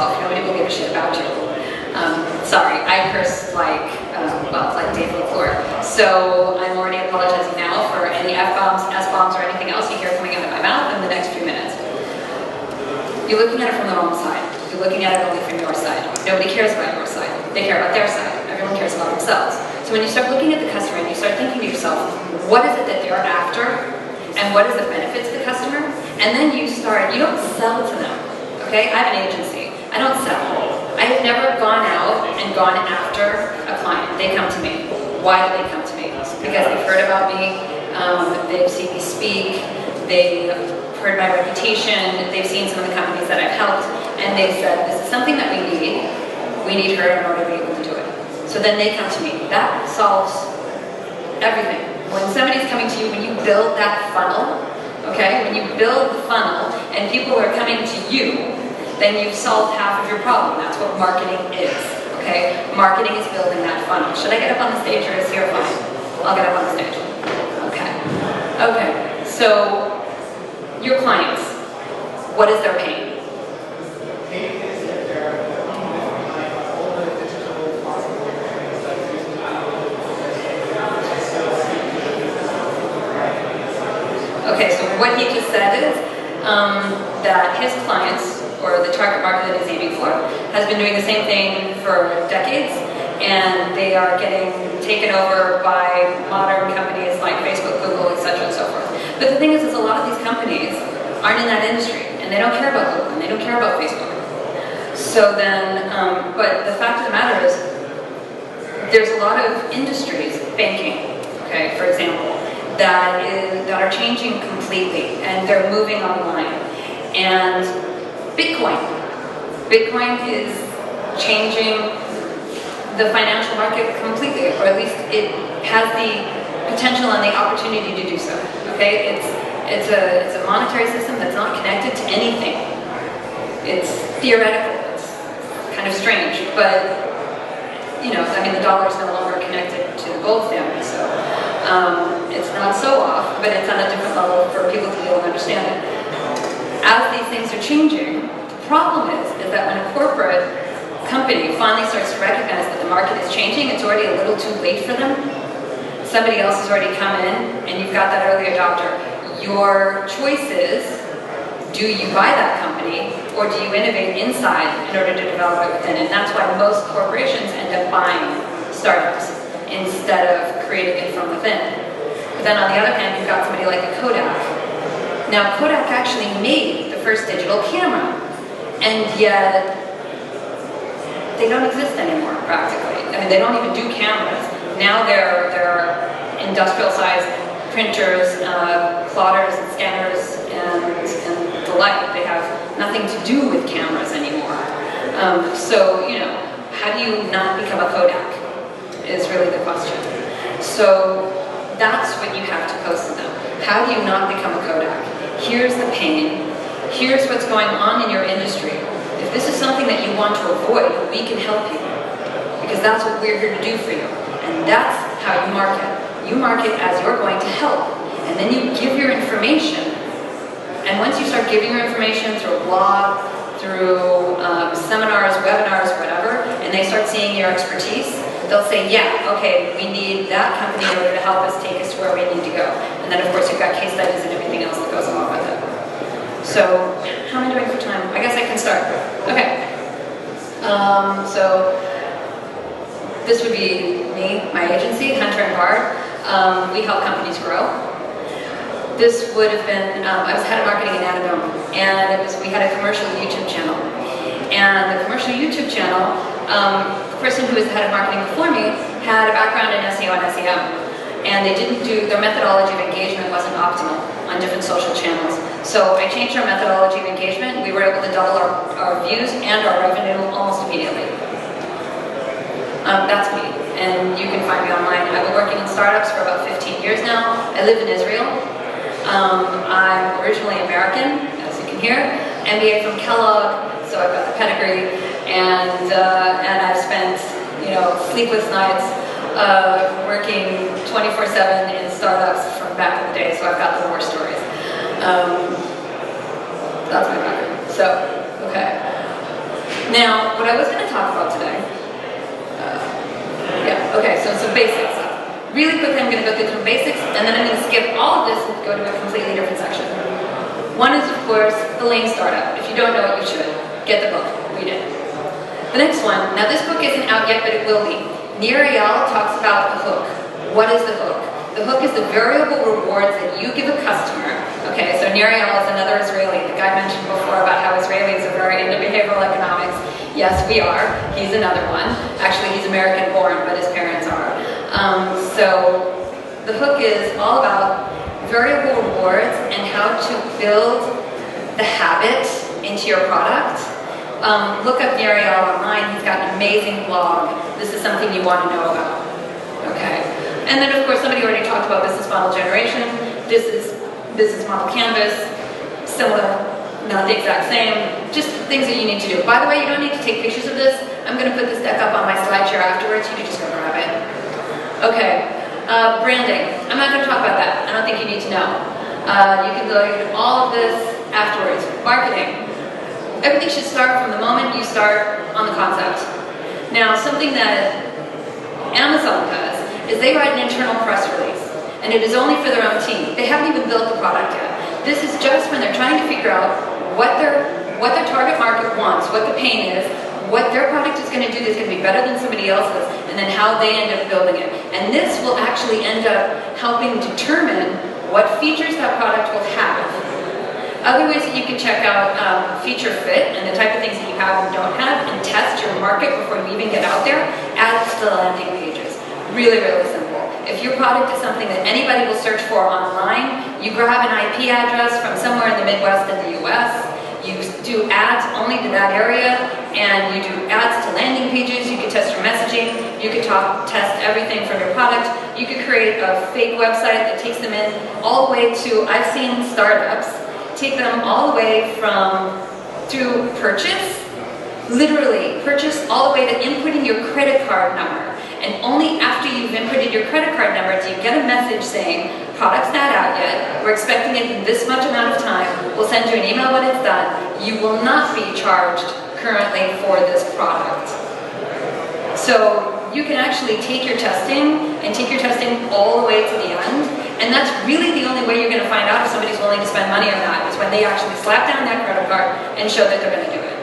yourself. Nobody will give a shit about you. Sorry, I curse like, well, it's like Dave LaFleur. So I'm already apologizing now for any F-bombs, S-bombs, or anything else you hear coming out of my mouth in the next few minutes. You're looking at it from the wrong side. You're looking at it only from your side. Nobody cares about your side. They care about their side. Everyone cares about themselves. So when you start looking at the customer and you start thinking to yourself, what is it that they're after? And what is the benefit to the customer? And then you don't sell to them, okay? I have an agency. I don't sell. I have never gone out and gone after a client. They come to me. Why do they come to me? Because they've heard about me, they've seen me speak, they've heard my reputation, they've seen some of the companies that I've helped, and they've said, this is something that we need her in order to be able to do it. So then they come to me. That solves everything. When somebody's coming to you, when you build that funnel, okay, when you build the funnel and people are coming to you, then you've solved half of your problem. That's what marketing is, okay? Marketing is building that funnel. Should I get up on the stage or is here fine? I'll get up on the stage. Okay. Okay, so your clients, what is their pain? Okay, so what he just said is that his clients, or the target market that he's aiming for, has been doing the same thing for decades, and they are getting taken over by modern companies like Facebook, Google, etc. and so forth. But the thing is a lot of these companies aren't in that industry, and they don't care about Google, and they don't care about Facebook. So then, but the fact of the matter is, there's a lot of industries, banking, okay, for example, that are changing completely, and they're moving online. And Bitcoin is changing the financial market completely, or at least it has the potential and the opportunity to do so. Okay, it's a monetary system that's not connected to anything. It's theoretical. It's kind of strange, but you know, I mean, the dollar is no longer connected to the gold standard, so it's not so off, but it's on a different level for people to be able to understand it. As these things are changing, the problem is that when a corporate company finally starts to recognize that the market is changing, it's already a little too late for them. Somebody else has already come in, and you've got that early adopter. Your choice is, do you buy that company, or do you innovate inside in order to develop it within? And that's why most corporations end up buying startups instead of creating it from within. But then on the other hand, you've got somebody like a Kodak. Now, Kodak actually made the first digital camera, and yet they don't exist anymore, practically. I mean, they don't even do cameras. Now there are industrial-sized printers, plotters, and scanners, and the like. They have nothing to do with cameras anymore. So, you know, how do you not become a Kodak is really the question. So that's what you have to pose to them. How do you not become a Kodak? Here's the pain. Here's what's going on in your industry. If this is something that you want to avoid, we can help you. Because that's what we're here to do for you. And that's how you market. You market as you're going to help. And then you give your information. And once you start giving your information through a blog, through seminars, webinars, whatever, and they start seeing your expertise, they'll say, yeah, okay, we need that company in order to help us take us to where we need to go. And then, of course, you've got case studies and everything else that goes along with it. So, how am I doing for time? I guess I can start. Okay. So, this would be me, my agency, Hunter & Bard. We help companies grow. This would have been, I was head of marketing in Abel, and we had a commercial YouTube channel. And the commercial YouTube channel, the person who was the head of marketing before me had a background in SEO and SEM. And they didn't do, their methodology of engagement wasn't optimal on different social channels. So I changed our methodology of engagement. We were able to double our views and our revenue almost immediately. That's me, and you can find me online. I've been working in startups for about 15 years now. I live in Israel. I'm originally American, as you can hear. MBA from Kellogg, so I've got the pedigree, and I've spent, you know, sleepless nights working 24/7 in startups from back in the day. So I've got the war stories. That's my background. So, okay. Now, what I was going to talk about today, so some basics. Really quickly, I'm going to go through some basics, and then I'm going to skip all of this and go to a completely different section. One is, of course, the Lean Startup. If you don't know it, you should. Get the book. Read it. The next one. Now, this book isn't out yet, but it will be. Nir Eyal talks about the hook. What is the hook? The hook is the variable rewards that you give a customer. Okay, so Nir Eyal is another Israeli. The guy mentioned before about how Israelis are very into behavioral economics. Yes, we are. He's another one. Actually, he's American-born, but his parents are. So the hook is all about variable rewards and how to build the habit into your product. Look up Nir Eyal online. He's got an amazing blog. This is something you want to know about. Okay. And then, of course, somebody already talked about business model generation. This is business model canvas. Similar, not the exact same. Just things that you need to do. By the way, you don't need to take pictures of this. I'm going to put this deck up on my slideshare afterwards. You can just go grab it. Okay. Branding. I'm not going to talk about that. I don't think you need to know. You can look at all of this afterwards. Marketing. Everything should start from the moment you start on the concept. Now, something that Amazon does is they write an internal press release, and it is only for their own team. They haven't even built the product yet. This is just when they're trying to figure out what their target market wants, what the pain is, what their product is going to do that's going to be better than somebody else's, and then how they end up building it. And this will actually end up helping determine what features that product will have. Other ways that you can check out feature fit and the type of things that you have and don't have, and test your market before you even get out there, add to the landing pages. Really, really simple. If your product is something that anybody will search for online, you grab an IP address from somewhere in the Midwest in the US, you do ads only to that area, and you do ads to landing pages. You can test your messaging, you can test everything from your product. You could create a fake website that takes them in all the way to, I've seen startups take them all the way through purchase, literally purchase, all the way to inputting your credit card number. And only after you've inputted your credit card number do you get a message saying, product's not out yet, we're expecting it in this much amount of time, we'll send you an email when it's done, you will not be charged currently for this product. So you can actually take your testing all the way to the end, and that's really the only way you're going to find out if somebody's willing to spend money or not, is when they actually slap down that credit card and show that they're going to do it.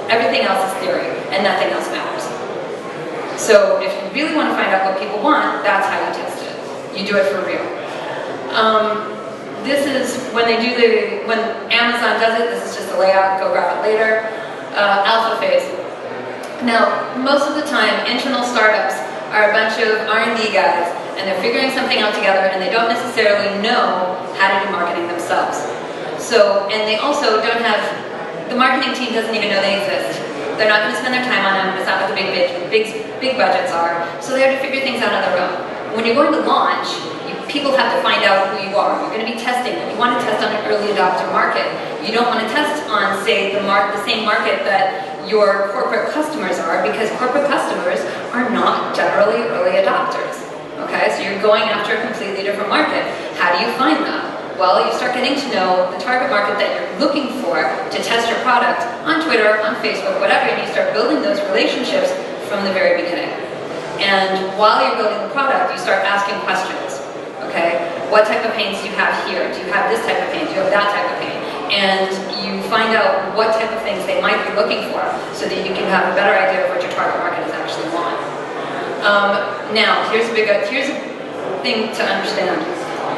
Everything else is theory, and nothing else matters. So if you really want to find out what people want, that's how you test it. You do it for real. This is when Amazon does it, this is just a layout, go grab it later. Alpha phase. Now, most of the time, internal startups are a bunch of R&D guys, and they're figuring something out together, and they don't necessarily know how to do marketing themselves. So, and they also don't have, the marketing team doesn't even know they exist. They're not going to spend their time on them. It's not what the big budgets are. So they have to figure things out on their own. When you're going to launch, people have to find out who you are. You're going to be testing. You want to test on an early adopter market. You don't want to test on, say, the same market that your corporate customers are, because corporate customers are not generally early adopters. Okay, so you're going after a completely different market. How do you find them? Well, you start getting to know the target market that you're looking for to test your product on Twitter, on Facebook, whatever, and you start building those relationships from the very beginning. And while you're building the product, you start asking questions. Okay, what type of pains do you have here? Do you have this type of pain? Do you have that type of pain? And you find out what type of things they might be looking for, so that you can have a better idea of what your target market is actually want. Now, here's a thing to understand.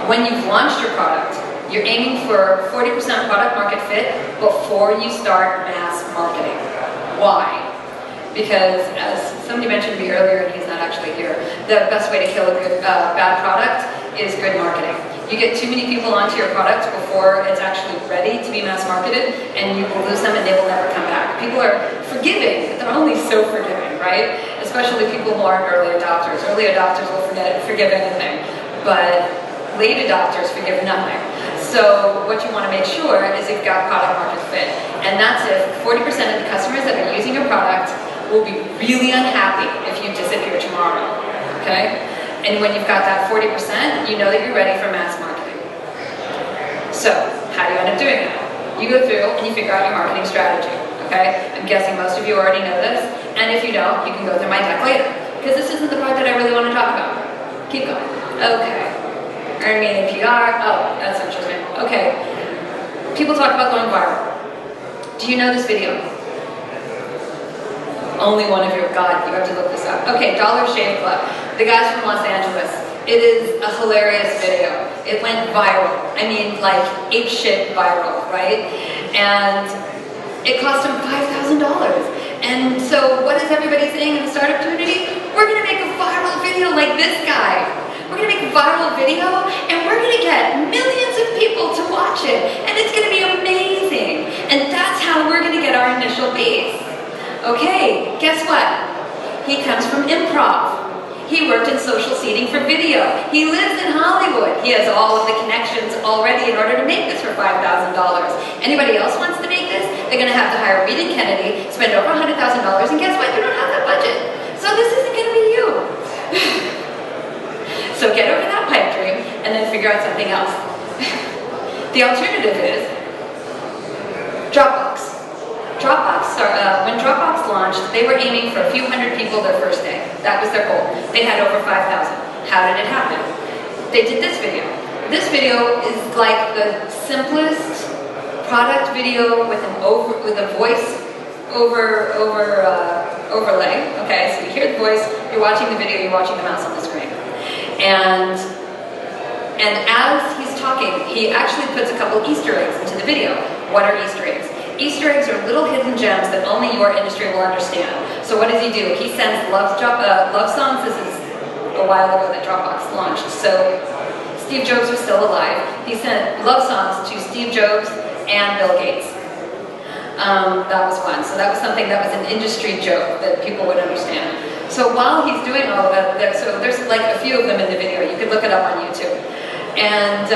When you've launched your product, you're aiming for 40% product market fit before you start mass marketing. Why? Because, as somebody mentioned to me earlier, and he's not actually here, the best way to kill a bad product is good marketing. You get too many people onto your product before it's actually ready to be mass marketed, and you will lose them and they will never come back. People are forgiving, but they're only so forgiving, right? Especially people who aren't early adopters. Early adopters will forgive anything, but late adopters forgive nothing. So what you want to make sure is you've got product market fit. And that's if 40% of the customers that are using your product will be really unhappy if you disappear tomorrow. Okay? And when you've got that 40%, you know that you're ready for mass marketing. So, how do you end up doing that? You go through and you figure out your marketing strategy. okay? I'm guessing most of you already know this, and if you don't, you can go through my deck later, because this isn't the part that I really want to talk about. Keep going. Okay. Earn meaning PR. Oh, that's interesting. Okay. People talk about going viral. Do you know this video? Only one of you. God, you have to look this up. Okay, Dollar Shave Club. The guys from Los Angeles. It is a hilarious video. It went viral. I mean, like, ape shit viral, right? And it cost them $5,000. And so what is everybody saying in the startup community? We're going to make a viral video like this guy. We're going to make a viral video, and we're going to get millions of people to watch it, and it's going to be amazing. And that's how we're going to get our initial base. Okay, guess what? He comes from improv. He worked in social seeding for video. He lives in Hollywood. He has all of the connections already in order to make this for $5,000. Anybody else wants to make this? They're going to have to hire Reed and Kennedy, spend over $100,000, and guess what? You don't have that budget. So this isn't going to be you. So get over that pipe dream and then figure out something else. The alternative is Dropbox. When Dropbox launched, they were aiming for a few hundred people their first day. That was their goal. They had over 5,000. How did it happen? They did this video. This video is like the simplest product video with a voice overlay. Okay, so you hear the voice, you're watching the video, you're watching the mouse on the screen. And as he's talking, he actually puts a couple Easter eggs into the video. What are Easter eggs? Easter eggs are little hidden gems that only your industry will understand. So what does he do? He sends love songs. This is a while ago that Dropbox launched. So Steve Jobs was still alive. He sent love songs to Steve Jobs and Bill Gates. That was one. So that was something that was an industry joke that people would understand. So while he's doing all of that, so there's like a few of them in the video. You could look it up on YouTube. And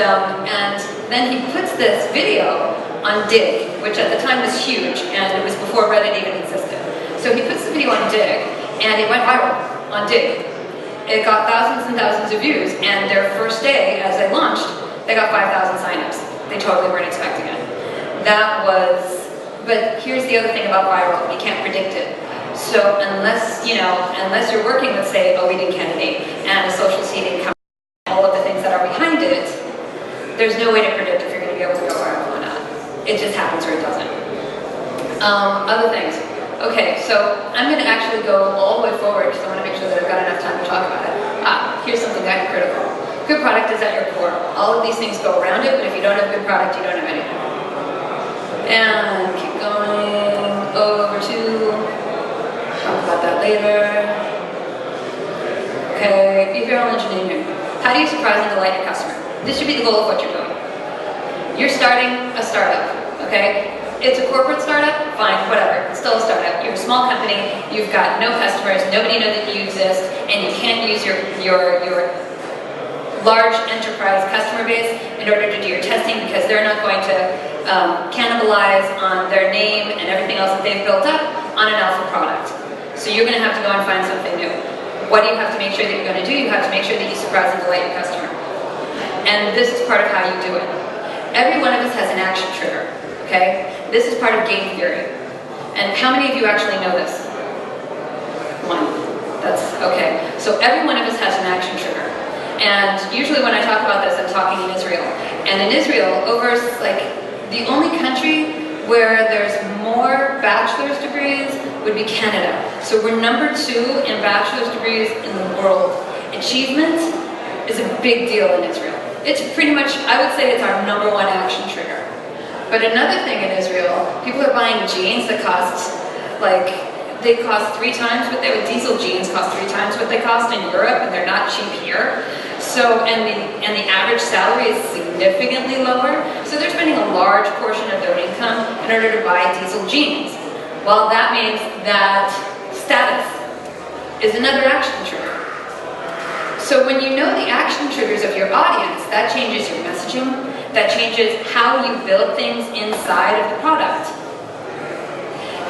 then he puts this video on Dig, which at the time was huge, and it was before Reddit even existed. So he puts the video on Dig, and it went viral on Dig. It got thousands and thousands of views, and their first day, as they launched, they got 5,000 signups. They totally weren't expecting it. But here's the other thing about viral, we can't predict it. So unless you're working with, say, a leading candidate and a social seeding company, all of the things that are behind it, there's no way to predict if you're going to be able to go viral or not. It just happens or it doesn't. Other things. Okay, so I'm going to actually go all the way forward because I want to make sure that I've got enough time to talk about it. Here's something that's critical. Good product is at your core. All of these things go around it, but if you don't have good product, you don't have anything. And keep going over to, talk about that later. Okay, behavioral engineering. How do you surprise and delight your customer? This should be the goal of what you're doing. You're starting a startup, okay? It's a corporate startup, fine, whatever, it's still a startup. You're a small company, you've got no customers, nobody knows that you exist, and you can't use your large enterprise customer base in order to do your testing because they're not going to cannibalize on their name and everything else that they've built up on an alpha product. So you're going to have to go and find something new. What do you have to make sure that you're going to do? You have to make sure that you surprise and delight your customer. And this is part of how you do it. Every one of us has an action trigger, okay? This is part of game theory. And how many of you actually know this? One. That's okay. So every one of us has an action trigger. And usually when I talk about this, I'm talking in Israel. And in Israel, the only country where there's more bachelor's degrees would be Canada. So we're number 2 in bachelor's degrees in the world. Achievement is a big deal in Israel. It's pretty much, I would say it's our number 1 action trigger. But another thing in Israel, people are buying jeans that cost, they cost 3 times what diesel jeans cost 3 times what they cost in Europe, and they're not cheap here. So, and the average salary is significantly lower. So they're spending a large portion of their income in order to buy diesel jeans. Well, that means that status is another action trigger. So when you know the action triggers of your audience, that changes your messaging, that changes how you build things inside of the product.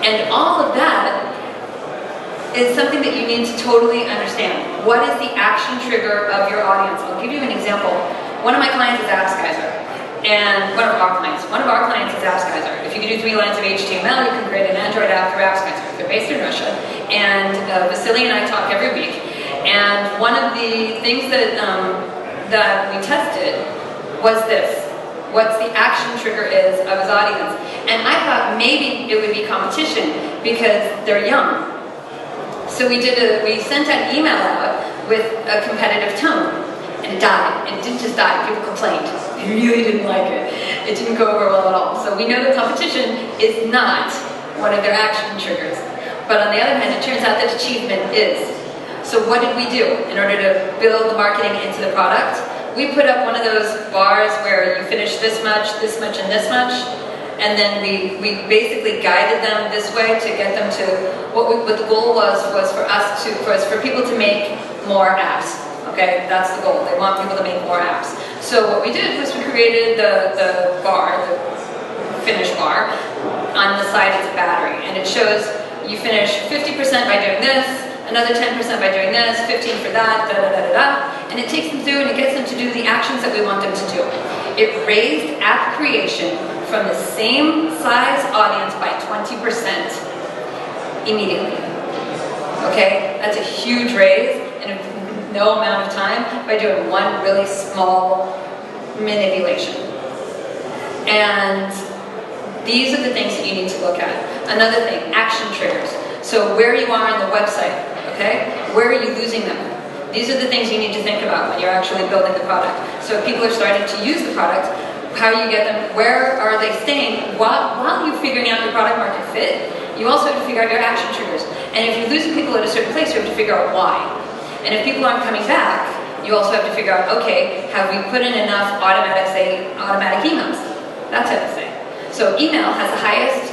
And all of that is something that you need to totally understand. What is the action trigger of your audience? I'll give you an example. One of my clients is Appsgeyser. And one of our clients is AppsGeyser. If you can do 3 lines of HTML, you can create an Android app through AppsGeyser. They're based in Russia. And Vasily and I talk every week. And one of the things that, that we tested was this. What's the action trigger is of his audience. And I thought maybe it would be competition because they're young. So we sent an email out with a competitive tone. And it died. It didn't just die, people complained. They really didn't like it. It didn't go over well at all. So we know that competition is not one of their action triggers. But on the other hand, it turns out that achievement is. So what did we do in order to build the marketing into the product? We put up one of those bars where you finish this much, and this much. And then we basically guided them this way to get them to, what the goal was for people to make more apps. Okay, that's the goal. They want people to make more apps. So what we did was we created the bar, the finish bar. On the side it's a battery, and it shows you finish 50% by doing this, another 10% by doing this, 15 for that, and it takes them through and it gets them to do the actions that we want them to do. It raised app creation from the same size audience by 20% immediately. Okay, that's a huge raise in no amount of time by doing one really small manipulation. And these are the things that you need to look at. Another thing, action triggers. So where you are on the website, okay? Where are you losing them? These are the things you need to think about when you're actually building the product. So if people are starting to use the product, how do you get them, where are they staying? While you're figuring out your product market fit, you also have to figure out your action triggers. And if you're losing people at a certain place, you have to figure out why. And if people aren't coming back, you also have to figure out, okay, have we put in enough automatic emails? That type of thing. So email has the highest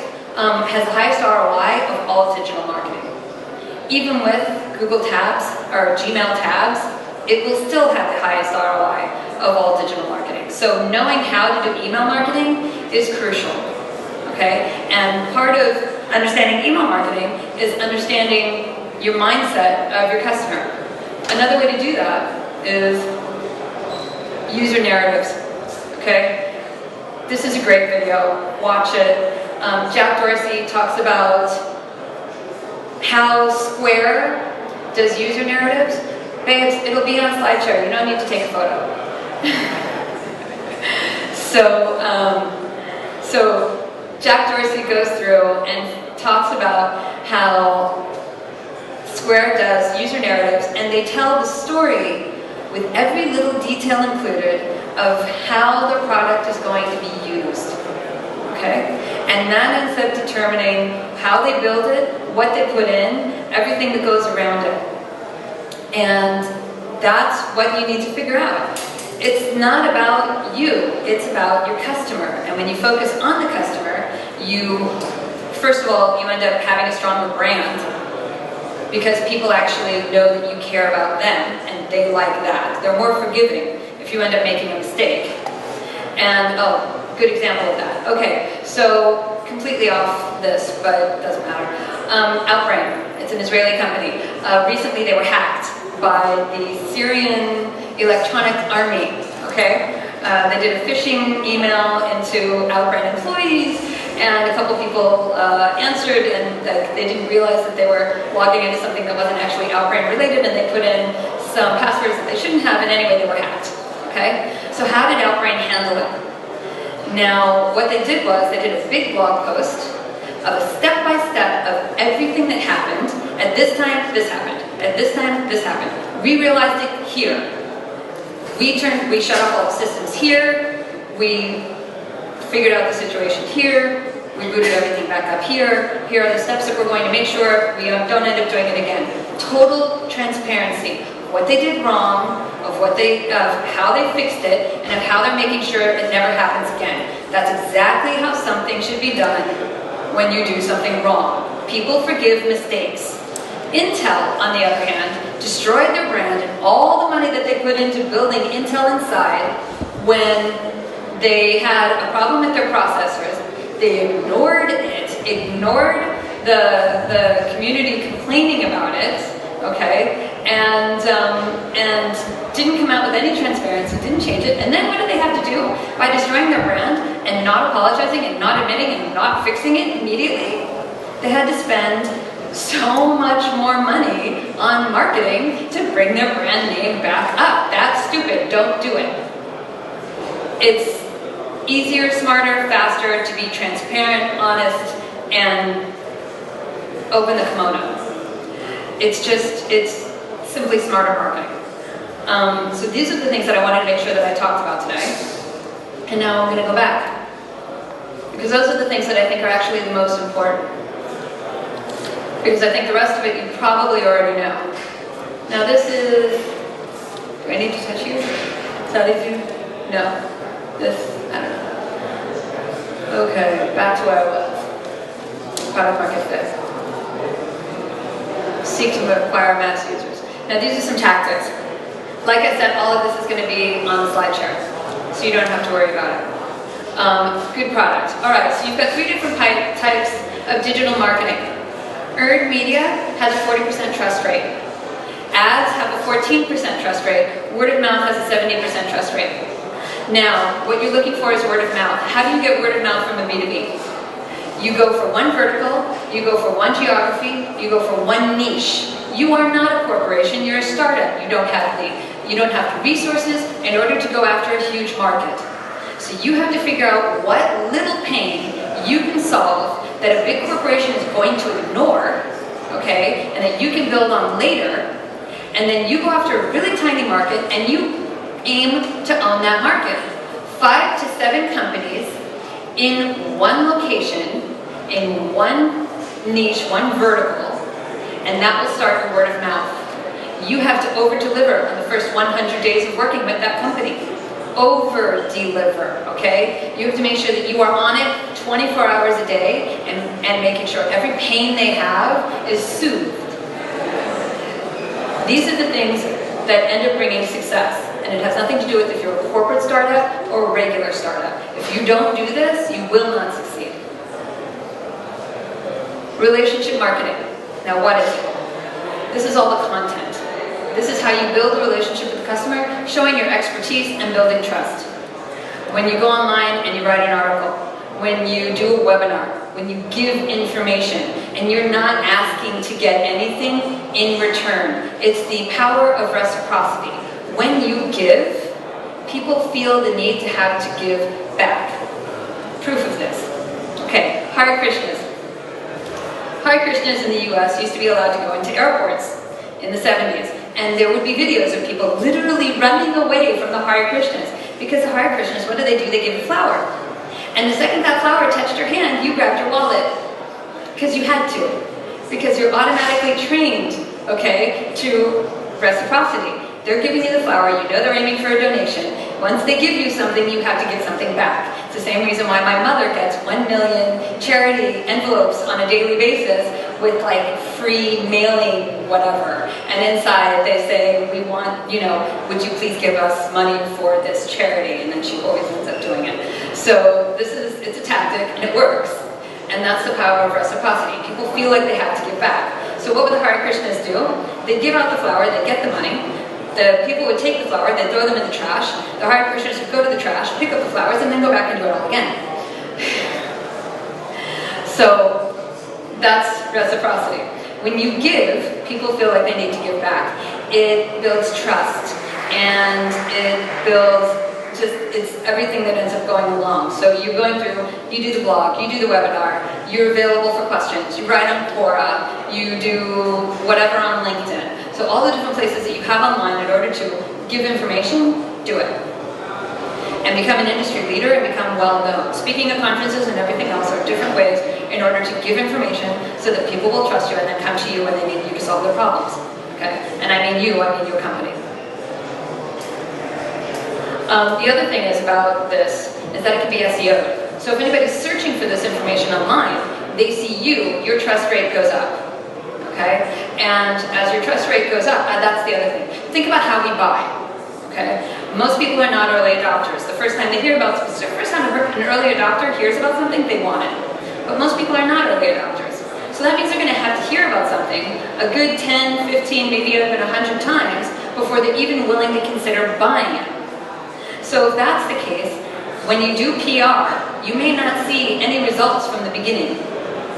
ROI of all digital marketing. Even with Google tabs or Gmail tabs, it will still have the highest ROI of all digital marketing. So knowing how to do email marketing is crucial. Okay? And part of understanding email marketing is understanding your mindset of your customer. Another way to do that is user narratives, okay? This is a great video, watch it. Jack Dorsey talks about how Square does user narratives. Babes, it'll be on slideshow, you don't need to take a photo. So Jack Dorsey goes through and talks about how Square does user narratives, and they tell the story with every little detail included of how the product is going to be used. Okay? And that ends up determining how they build it, what they put in, everything that goes around it. And that's what you need to figure out. It's not about you, it's about your customer. And when you focus on the customer, first of all, you end up having a stronger brand, because people actually know that you care about them and they like that. They're more forgiving if you end up making a mistake. And, good example of that. Okay, so completely off this, but it doesn't matter. Outbrain, it's an Israeli company. Recently they were hacked by the Syrian Electronic Army, okay? They did a phishing email into Outbrain employees, and a couple people answered, and they didn't realize that they were logging into something that wasn't actually Outbrain related, and they put in some passwords that they shouldn't have, and anyway, they were hacked. Okay? So how did Outbrain handle it? Now, what they did was, they did a big blog post of a step-by-step of everything that happened. At this time, this happened. At this time, this happened. We realized it here. We shut off all the systems here. We figured out the situation here. We booted everything back up here. Here are the steps that we're going to make sure we don't end up doing it again. Total transparency. What they did wrong, of how they fixed it, and of how they're making sure it never happens again. That's exactly how something should be done when you do something wrong. People forgive mistakes. Intel, on the other hand, destroyed their brand and all the money that they put into building Intel Inside when they had a problem with their processors. They ignored it, ignored the community complaining about it, okay, and didn't come out with any transparency, didn't change it. And then what do they have to do? by destroying their brand and not apologizing and not admitting and not fixing it immediately, they had to spend so much more money on marketing to bring their brand name back up. That's stupid. Don't do it. It's easier, smarter, faster to be transparent, honest, and open the kimono. It's simply smarter marketing. So these are the things that I wanted to make sure that I talked about today. And now I'm going to go back, because those are the things that I think are actually the most important. Because I think the rest of it you probably already know. Now this is, do I need to touch you? Is that easy? No. This, I don't know. Okay, back to where I was. Product market fit. Seek to acquire mass users. Now these are some tactics. Like I said, all of this is going to be on the slide share, so you don't have to worry about it. Good product. All right, so you've got 3 different types of digital marketing. Earned media has a 40% trust rate. Ads have a 14% trust rate. Word of mouth has a 70% trust rate. Now, what you're looking for is word of mouth. How do you get word of mouth from a B2B? You go for one vertical, you go for one geography, you go for one niche. You are not a corporation, you're a startup. You don't have the resources in order to go after a huge market. So you have to figure out what little pain you can solve that a big corporation is going to ignore, okay, and that you can build on later, and then you go after a really tiny market and you aim to own that market. 5 to 7 companies in one location, in one niche, one vertical, and that will start your word of mouth. You have to over-deliver on the first 100 days of working with that company. Over-deliver, okay? You have to make sure that you are on it 24 hours a day and making sure every pain they have is soothed. These are the things that end up bringing success. And it has nothing to do with if you're a corporate startup or a regular startup. If you don't do this, you will not succeed. Relationship marketing. Now what is it? This is all the content. This is how you build a relationship with the customer, showing your expertise and building trust. When you go online and you write an article, when you do a webinar, when you give information, and you're not asking to get anything in return. It's the power of reciprocity. When you give, people feel the need to have to give back. Proof of this. Okay, Hare Krishnas. Hare Krishnas in the US used to be allowed to go into airports in the 70s. And there would be videos of people literally running away from the Hare Krishnas. Because the Hare Krishnas, what do? They give a flower. And the second that flower touched your hand, you grabbed your wallet. Because you had to. Because you're automatically trained, okay, to reciprocity. They're giving you the flower, you know they're aiming for a donation. Once they give you something, you have to give something back. It's the same reason why my mother gets 1 million charity envelopes on a daily basis with like free mailing whatever. And inside they say, we want, you know, would you please give us money for this charity? And then she always ends up doing it. So it's a tactic and it works. And that's the power of reciprocity. People feel like they have to give back. So what would the Hare Krishnas do? They'd give out the flower, they'd get the money. The people would take the flower, they'd throw them in the trash. The Hare Krishnas would go to the trash, pick up the flowers, and then go back and do it all again. So that's reciprocity. When you give, people feel like they need to give back. It builds trust, and it builds it's everything that ends up going along. So you're going through, you do the blog, you do the webinar, you're available for questions, you write on Quora, you do whatever on LinkedIn. So all the different places that you have online in order to give information, do it. And become an industry leader and become well known. Speaking at conferences and everything else are different ways in order to give information so that people will trust you and then come to you when they need you to solve their problems. Okay? And I mean you, I mean your company. The other thing is about this is that it can be SEO'd. So if anybody's searching for this information online, they see you, your trust rate goes up. Okay? And as your trust rate goes up, that's the other thing. Think about how we buy. Okay? Most people are not early adopters. The first time they hear about the first time an early adopter hears about something, they want it. But most people are not early adopters. So that means they're going to have to hear about something a good 10, 15, maybe even 100 times before they're even willing to consider buying it. So if that's the case, When you do PR, you may not see any results from the beginning.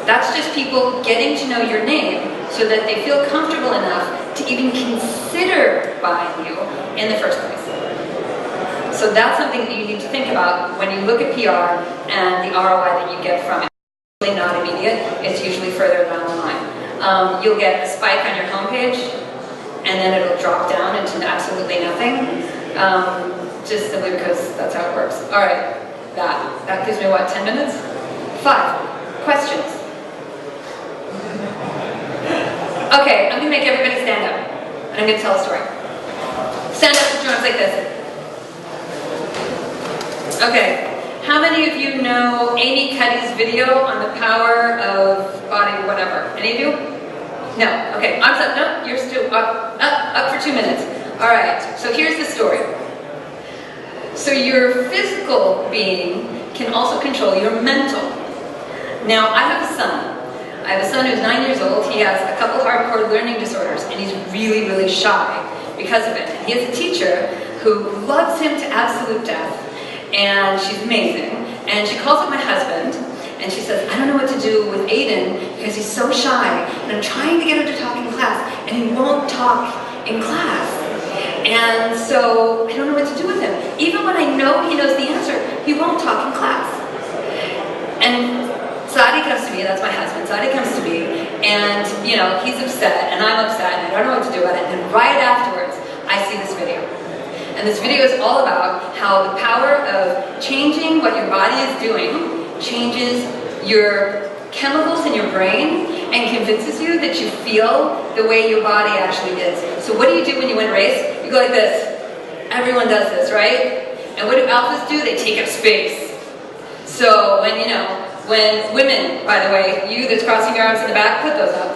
That's just people getting to know your name so that they feel comfortable enough to even consider buying you in the first place. So that's something that you need to think about when you look at PR and the ROI that you get from it. It's really not immediate, it's usually further down the line. You'll get a spike on your homepage, and then it'll drop down into absolutely nothing, just simply because that's how it works. All right, that gives me what, 10 minutes? 5 questions. Okay, I'm gonna make everybody stand up, and I'm gonna tell a story. Stand up with your arms like this. Okay, how many of you know Amy Cuddy's video on the power of body whatever? Any of you? No, okay, arms up, no, you're still up for 2 minutes. All right, so here's the story. So your physical being can also control your mental. Now, I have a son. I have a son who's 9 years old. He has a couple hardcore learning disorders, and he's really, really shy because of it. And he has a teacher who loves him to absolute death, and she's amazing. And she calls up my husband, and she says, I don't know what to do with Aiden because he's so shy, and I'm trying to get him to talk in class, and he won't talk in class. And so I don't know what to do with him. Even when I know he knows the answer, he won't talk in class. And Sadi comes to me, that's my husband, Sadi comes to me, and you know, he's upset, and I'm upset, and I don't know what to do about it, and then right afterwards, I see this video. And this video is all about how the power of changing what your body is doing changes your chemicals in your brain and convinces you that you feel the way your body actually is. So what do you do when you win a race? You go like this. Everyone does this, right? And what do alphas do? They take up space. So when, you know, when women, by the way, you that's crossing your arms in the back, put those up.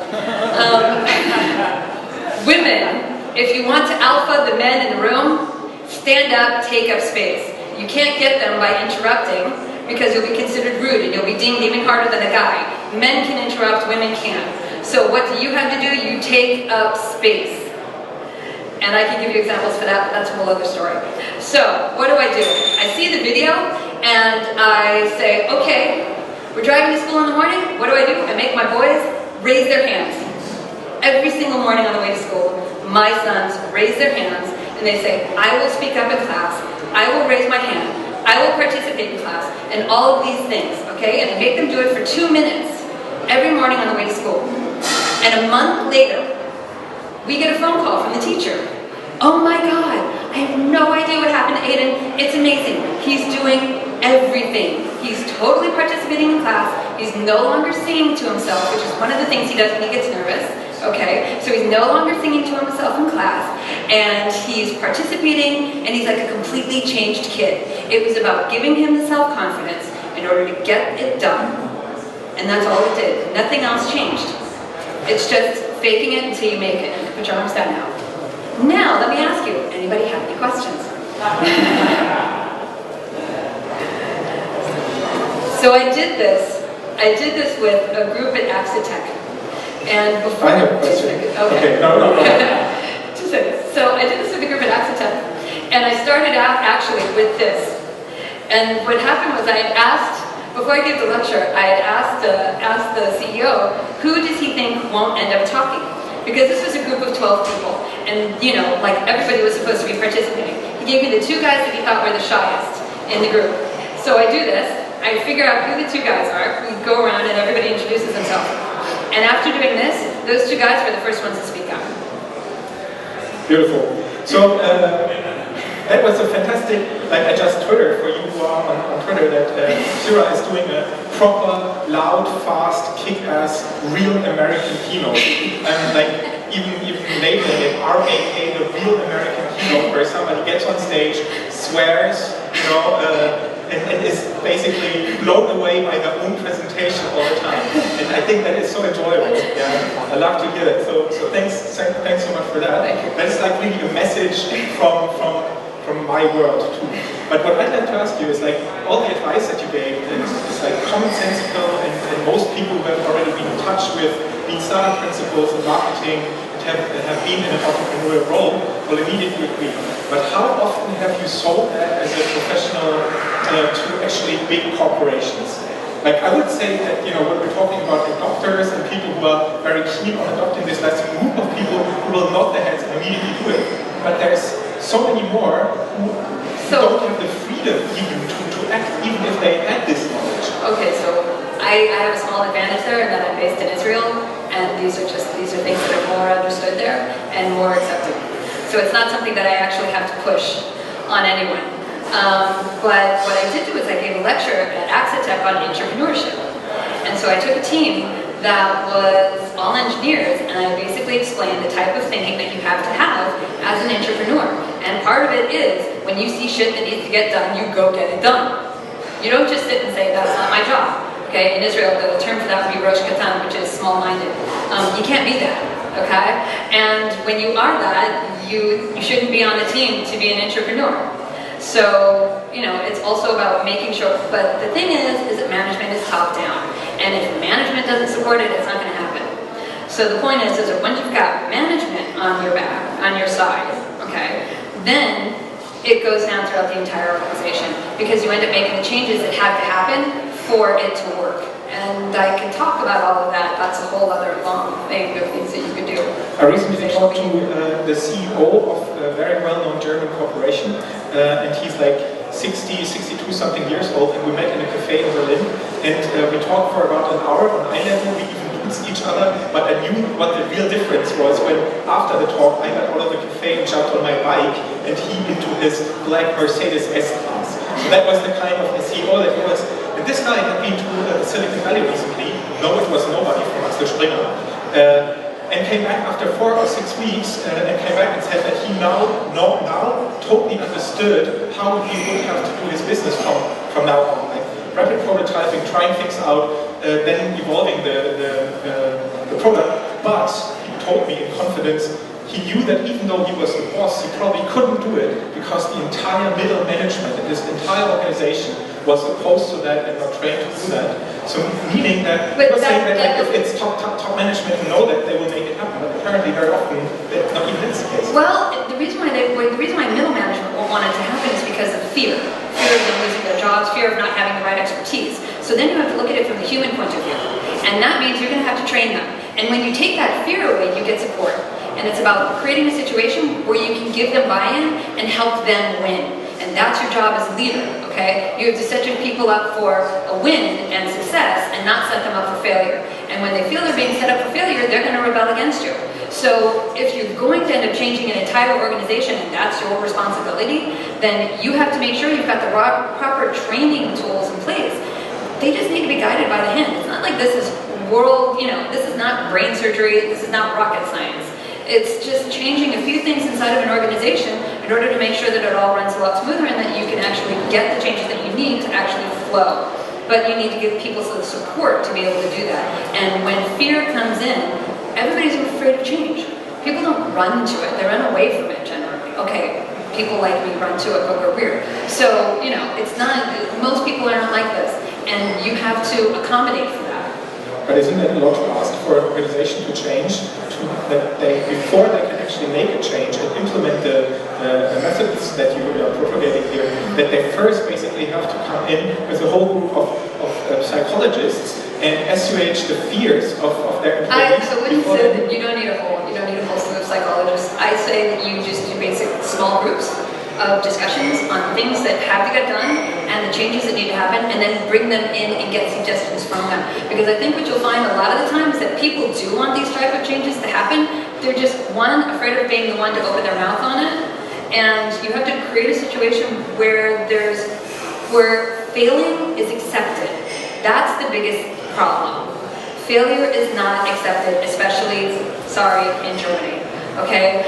Women, if you want to alpha the men in the room, stand up, take up space. You can't get them by interrupting because you'll be considered rude and you'll be deemed even harder than a guy. Men can interrupt, women can't. So what do you have to do? You take up space. And I can give you examples for that, but that's a whole other story. So what do? I see the video and I say, okay, we're driving to school in the morning. What do? I make my boys raise their hands. Every single morning on the way to school, my sons raise their hands and they say, I will speak up in class, I will raise my hand, I will participate in class, and all of these things, okay? And I make them do it for 2 minutes every morning on the way to school. And a month later, we get a phone call from the teacher. Oh my God, I have no idea what happened to Aiden. It's amazing. He's doing everything. He's totally participating in class. He's no longer singing to himself, which is one of the things he does when he gets nervous. Okay, so he's no longer singing to himself in class, and he's participating, and he's like a completely changed kid. It was about giving him the self-confidence in order to get it done, and that's all it did. Nothing else changed. It's just faking it until you make it. Put your arms down now. Now, let me ask you, anybody have any questions? So I did this with a group at Axitech. And before, I have a question. Okay. No. Just a second. So I did this with a group at Axitech, and I started out actually with this. And what happened was I had asked, before I gave the lecture, I had asked the CEO, who does he think won't end up talking? Because this was a group of 12 people, and you know, like everybody was supposed to be participating. He gave me the 2 guys that he thought were the shyest in the group. So I do this, I figure out who the 2 guys are, we go around and everybody introduces themselves. And after doing this, those 2 guys were the first ones to speak up. Beautiful. So that was a fantastic, like I just Twittered for you who are on Twitter that Shira is doing a proper, loud, fast, kick-ass, real American keynote. Like even labeling it RAK, the real American keynote, where somebody gets on stage, swears, you know, and is basically blown away by their own presentation all the time. And I think that is so enjoyable. Yeah, I love to hear that. So thanks so much for that. That's like really a message from my world too. But what I'd like to ask you is like all the advice that you gave is like commonsensical, and most people who have already been in touch with lean startup principles and marketing and have been in an entrepreneurial role will immediately agree. But how often have you sold that as a professional to actually big corporations? Like I would say that, you know, when we're talking about adopters and people who are very keen on adopting this, that's a group of people who will nod their heads and immediately do it. But there's so many more who don't have the freedom even to act, even if they had this knowledge. Okay, so I have a small advantage there in that I'm based in Israel, and these are things that are more understood there and more accepted. So it's not something that I actually have to push on anyone. But what I did do is I gave a lecture at Axitec on entrepreneurship. And so I took a team that was all engineers, and I basically explained the type of thinking that you have to have as an entrepreneur. And part of it is, when you see shit that needs to get done, you go get it done. You don't just sit and say, that's not my job. Okay, in Israel, the term for that would be rosh katan, which is small-minded. You can't be that, okay? And when you are that, you shouldn't be on the team to be an entrepreneur. So, you know, it's also about making sure, but the thing is that management is top-down. And if management doesn't support it, it's not going to happen. So the point is that once you've got management on your back, on your side, okay, then it goes down throughout the entire organization, because you end up making the changes that have to happen for it to work. And I can talk about all of that. That's a whole other long thing of things that you could do. I recently talked to the CEO of a very well-known German corporation, and he's like 62 something years old, and we met in a cafe in Berlin, and we talked for about an hour on eye level. We even glimpsed each other, but I knew what the real difference was when, after the talk, I got out of the cafe and jumped on my bike, and he into his black Mercedes S-Class. So that was the kind of CEO that he was. And this guy had been to Silicon Valley recently. No, it was nobody from Axel Springer. And came back after 4 or 6 weeks and came back and said that he now totally understood how he would have to do his business from now on. Like rapid prototyping, trying things out, then evolving the product. But he told me in confidence, he knew that even though he was the boss, he probably couldn't do it because the entire middle management and this entire organization was opposed to that and not trained to do that. So meaning that, I'm not saying that like, if it's top management who know that they will make it happen, but apparently very often that's not even the case. Well, the reason why middle management won't want it to happen is because of fear. Fear of them losing their jobs, fear of not having the right expertise. So then you have to look at it from the human point of view. And that means you're going to have to train them. And when you take that fear away, you get support. And it's about creating a situation where you can give them buy-in and help them win. And that's your job as a leader, okay? You have to set your people up for a win and success and not set them up for failure. And when they feel they're being set up for failure, they're going to rebel against you. So if you're going to end up changing an entire organization and that's your responsibility, then you have to make sure you've got the proper training tools in place. They just need to be guided by the hand. It's not like this is this is not brain surgery, this is not rocket science. It's just changing a few things inside of an organization in order to make sure that it all runs a lot smoother and that you can actually get the changes that you need to actually flow. But you need to give people some support to be able to do that. And when fear comes in, everybody's afraid of change. People don't run to it, they run away from it generally. Okay, people like me run to it, but we're weird. So, it's not, most people aren't like this. And you have to accommodate for that. But isn't it a lot to ask for an organization to change, before they can actually make a change and implement the methods that you are propagating here, that they first basically have to come in with a whole group of psychologists and assuage the fears of their employees? I wouldn't say that you don't need a whole slew of psychologists. I say that you just do basic small groups of discussions on things that have to get done and the changes that need to happen, and then bring them in and get suggestions from them. Because I think what you'll find a lot of the time is that people do want these type of changes to happen. They're just, one, afraid of being the one to open their mouth on it, and you have to create a situation where failing is accepted. That's the biggest problem. Failure is not accepted, especially, in Germany. Okay,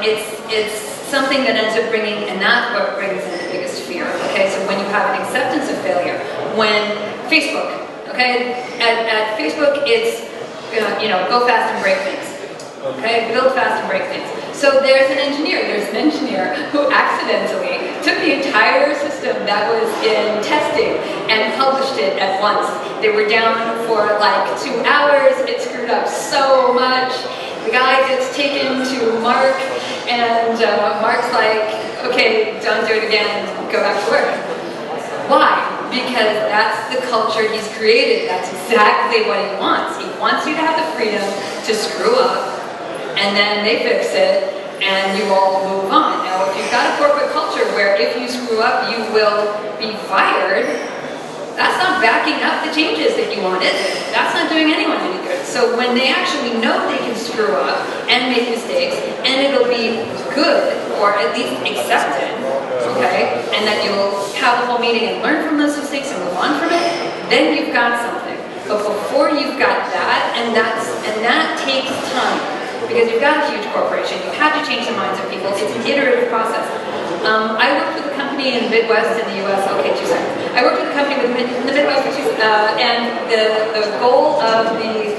it's something that ends up bringing, and that's what brings in the biggest fear. Okay, so when you have an acceptance of failure, when Facebook, okay, at Facebook it's go fast and break things. Okay, build fast and break things. So there's an engineer who accidentally took the entire system that was in testing and published it at once. They were down for like 2 hours. It screwed up so much. The guy gets taken taken to Mark, and Mark's like, okay, don't do it again, go back to work. Why? Because that's the culture he's created. That's exactly what he wants. He wants you to have the freedom to screw up, and then they fix it, and you all move on. Now, if you've got a corporate culture where if you screw up, you will be fired, that's not backing up the changes that you want, is it? That's not doing anyone any good. So when they actually know they can screw up and make mistakes, and it'll be good, or at least accepted, okay, and that you'll have the whole meeting and learn from those mistakes and move on from it, then you've got something. But before you've got that, and that takes time, because you've got a huge corporation, you have to change the minds of people. It's an iterative process. I worked with a company in the Midwest in the US, okay, 2 seconds. I worked with a company in the Midwest, and the goal of the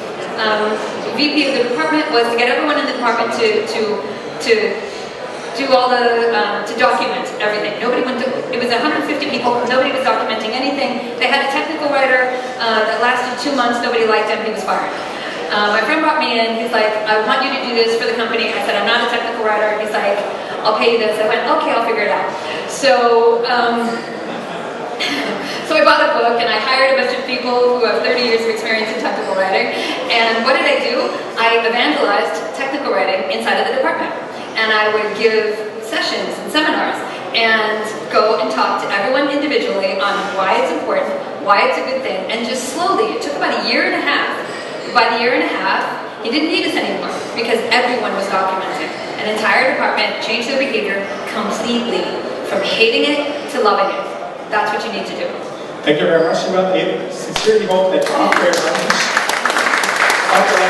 VP of the department was to get everyone in the department to do all the, to document everything. Nobody went to, it was 150 people, nobody was documenting anything. They had a technical writer that lasted 2 months, nobody liked him, he was fired. My friend brought me in, he's like, I want you to do this for the company. I said, I'm not a technical writer. He's like, I'll pay you this. I went, okay, I'll figure it out. So, so I bought a book and I hired a bunch of people who have 30 years of experience in technical writing. And what did I do? I evangelized technical writing inside of the department. And I would give sessions and seminars and go and talk to everyone individually on why it's important, why it's a good thing, and just slowly, it took about a year and a half. By the year and a half, he didn't need us anymore because everyone was documenting. An entire department changed their behavior completely, from hating it to loving it. That's what you need to do. Thank you very much, Shira. I sincerely hope that after